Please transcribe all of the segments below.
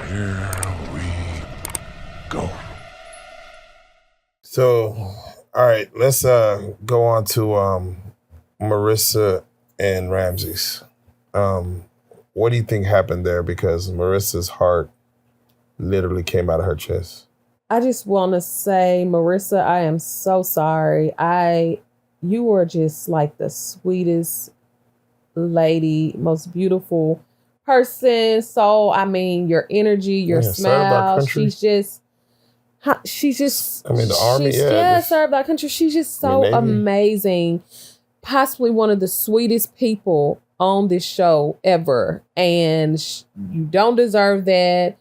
Here we go. So, all right, let's go on to Marissa and Ramses. What do you think happened there? Because Marissa's heart literally came out of her chest. I just want to say, Marissa, I am so sorry. You were just like the sweetest lady, most beautiful person. So, I mean, your energy, your smile, she's just, I mean, the army, served our country. She's just so amazing. Possibly one of the sweetest people on this show ever. And you don't deserve that.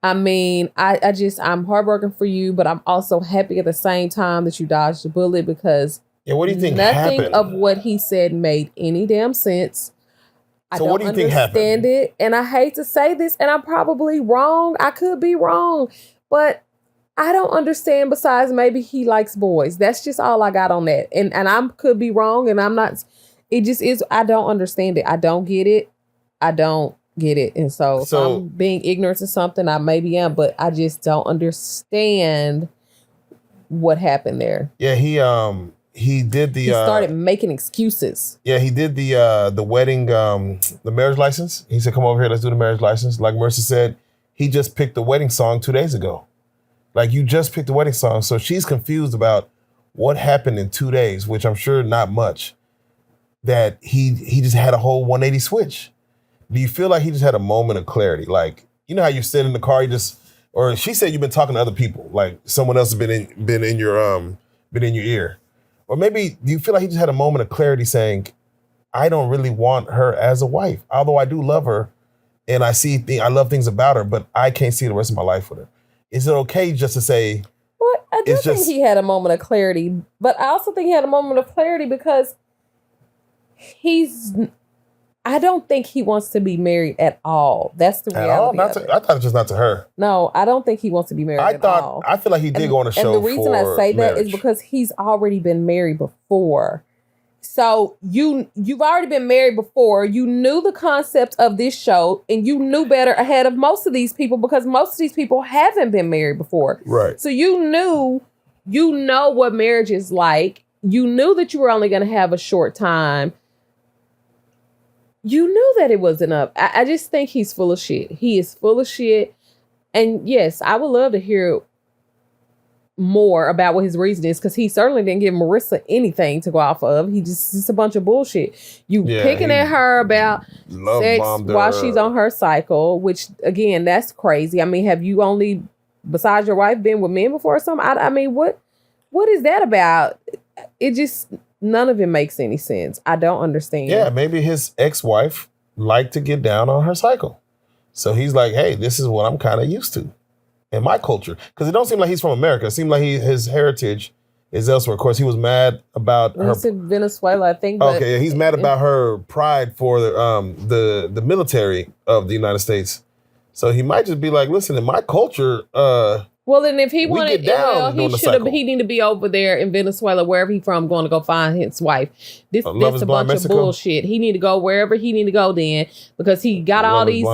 I mean, I'm heartbroken for you, but I'm also happy at the same time that you dodged the bullet because what do you think nothing happened? of what he said made any damn sense. I don't understand it. And I hate to say this, and I'm probably wrong. I could be wrong, but I don't understand besides maybe he likes boys. That's just all I got on that. And I could be wrong, and I'm not. It just is. I don't understand it. I don't get it. I don't get it. And so if I'm being ignorant to something, I maybe am, but I just don't understand what happened there. Yeah, he did the. He started making excuses. Yeah, he did the wedding, the marriage license. He said, "Come over here, let's do the marriage license." Like Marissa said, he just picked the wedding song 2 days ago. Like you just picked the wedding song, so she's confused about what happened in 2 days, which I'm sure not much. That he just had a whole 180 switch. Do you feel like he just had a moment of clarity? Like, you know how you sit in the car, or she said you've been talking to other people, like someone else has been in your ear. Or maybe do you feel like he just had a moment of clarity saying, I don't really want her as a wife, although I do love her and I love things about her, but I can't see the rest of my life with her. Is it okay just to say? Well, I do think he had a moment of clarity, but I also think he had a moment of clarity because I don't think he wants to be married at all. That's the reality. I thought just not to her. No, I don't think he wants to be married at all. I feel like he did go on a show. And the reason I say that is because he's already been married before. So you've already been married before. You knew the concept of this show and you knew better ahead of most of these people because most of these people haven't been married before. Right. So you know what marriage is like. You knew that you were only going to have a short time. You knew that it wasn't up. I just think he's full of shit. He is full of shit. And yes, I would love to hear more about what his reason is because he certainly didn't give Marissa anything to go off of. It's a bunch of bullshit. Picking at her about sex while she's on her cycle, which again, that's crazy. I mean, have you only, besides your wife, been with men before or something? I mean, what is that about? It just... None of it makes any sense. I don't understand. Yeah, maybe his ex-wife liked to get down on her cycle. So he's like, hey, this is what I'm kind of used to in my culture. Because it don't seem like he's from America. It seems like his heritage is elsewhere. Of course, he was mad about her. He's in Venezuela, I think. Okay, he's mad about her pride for the military of the United States. So he might just be like, listen, in my culture... Well, and if he wanted, he need to be over there in Venezuela, wherever he's from, going to go find his wife. That's a bunch of bullshit. He need to go wherever he need to go then, because he got all these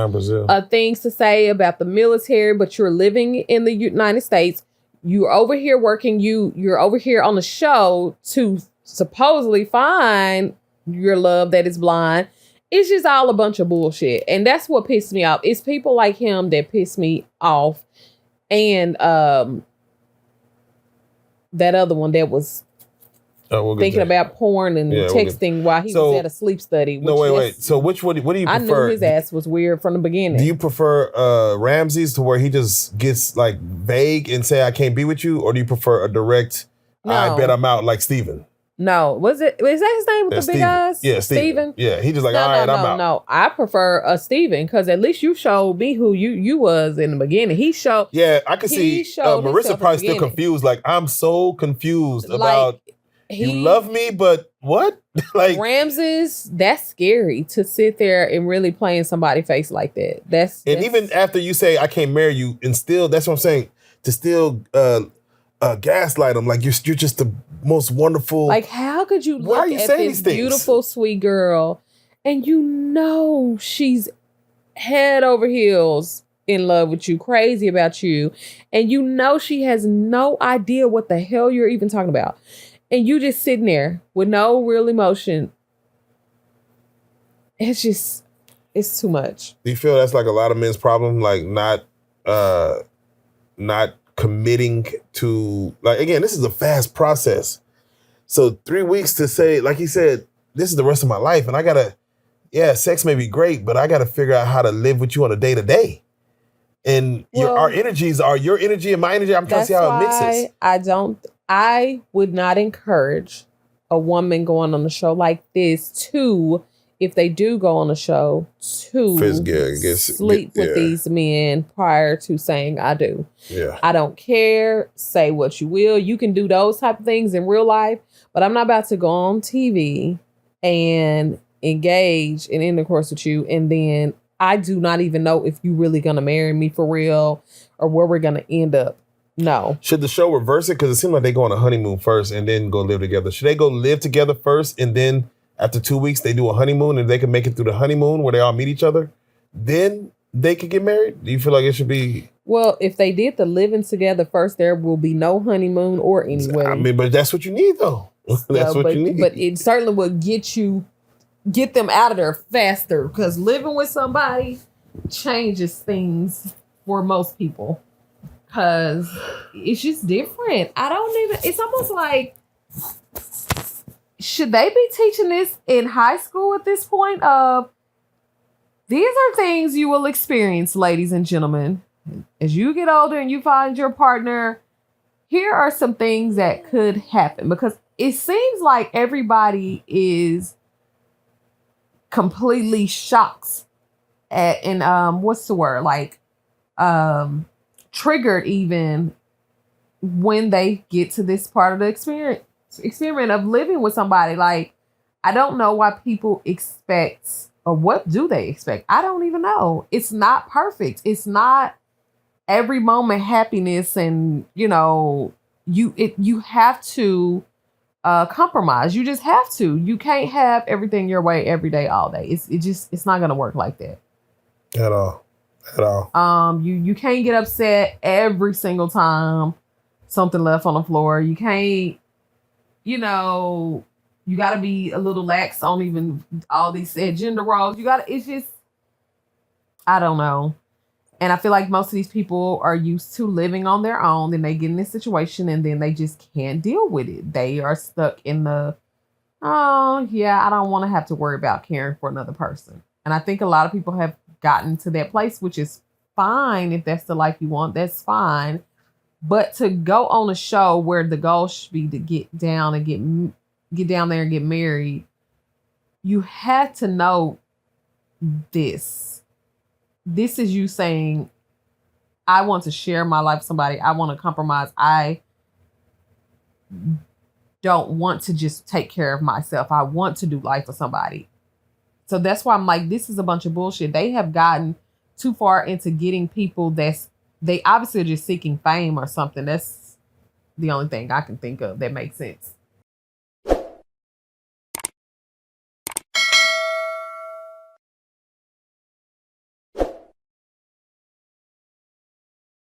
things to say about the military, but you're living in the United States. You're over here working. You're over here on the show to supposedly find your love that is blind. It's just all a bunch of bullshit. And that's what pissed me off. It's people like him that piss me off. And that other one that was thinking about porn and texting while he was at a sleep study. Wait. So what do you prefer? I knew his ass was weird from the beginning. Do you prefer Ramses to where he just gets like vague and say, I can't be with you? Or do you prefer a direct, I bet I'm out like Steven? No. Was that his name with the big eyes? Yeah, Steven. Yeah, he just like, all right, I'm out. No, I prefer a Steven because at least you showed me who you was in the beginning. He showed. Yeah, I could see Marissa probably still confused. Like, I'm so confused about you love me, but what? Like Ramses, that's scary to sit there and really play in somebody's face like that. That's even after you say I can't marry you, and still, that's what I'm saying, to still gaslight him like you're just the most wonderful. Like, how could you look at this beautiful, sweet girl and you know she's head over heels in love with you, crazy about you, and you know she has no idea what the hell you're even talking about. And you just sitting there with no real emotion. It's too much. Do you feel that's like a lot of men's problem? Like not committing to, like, again, this is a fast process. So 3 weeks to say, like he said, this is the rest of my life. And I gotta, sex may be great, but I gotta figure out how to live with you on a day to day. And our energies are your energy and my energy. I'm trying to see how it mixes. I would not encourage a woman going on a show like this to, if they do go on a show, to sleep with these men prior to saying I do. Yeah. I don't care. Say what you will. You can do those type of things in real life, but I'm not about to go on TV and engage in intercourse with you, and then I do not even know if you really gonna marry me for real or where we're gonna end up. No. Should the show reverse it? Because it seems like they go on a honeymoon first and then go live together. Should they go live together first and then after 2 weeks they do a honeymoon, and they can make it through the honeymoon where they all meet each other? Then they could get married? Do you feel like it should be? Well, if they did the living together first, there will be no honeymoon or any wedding. I mean, but that's what you need, though. That's what you need. But it certainly would get them out of there faster, because living with somebody changes things for most people. Because it's just different. It's almost like, should they be teaching this in high school at this point? These are things you will experience, ladies and gentlemen. As you get older and you find your partner, here are some things that could happen. Because it seems like everybody is completely shocked what's the word? Like, triggered even when they get to this part of the experiment of living with somebody. Like, I don't know why people expect, or what do they expect? I don't even know. It's not perfect. It's not every moment happiness, and you have to compromise. You just have to. You can't have everything your way every day, all day. It's not gonna work like that. At all. You can't get upset every single time something left on the floor. You can't, you got to be a little lax on even all these gender roles. It's just, I don't know. And I feel like most of these people are used to living on their own. Then they get in this situation and then they just can't deal with it. They are stuck in I don't want to have to worry about caring for another person. And I think a lot of people have gotten to that place, which is fine. If that's the life you want, that's fine. But to go on a show where the goal should be to get down there and get married, you had to know this. This is you saying, I want to share my life with somebody. I want to compromise. I don't want to just take care of myself. I want to do life with somebody. So that's why I'm like, this is a bunch of bullshit. They have gotten too far into getting people they obviously are just seeking fame or something. That's the only thing I can think of that makes sense.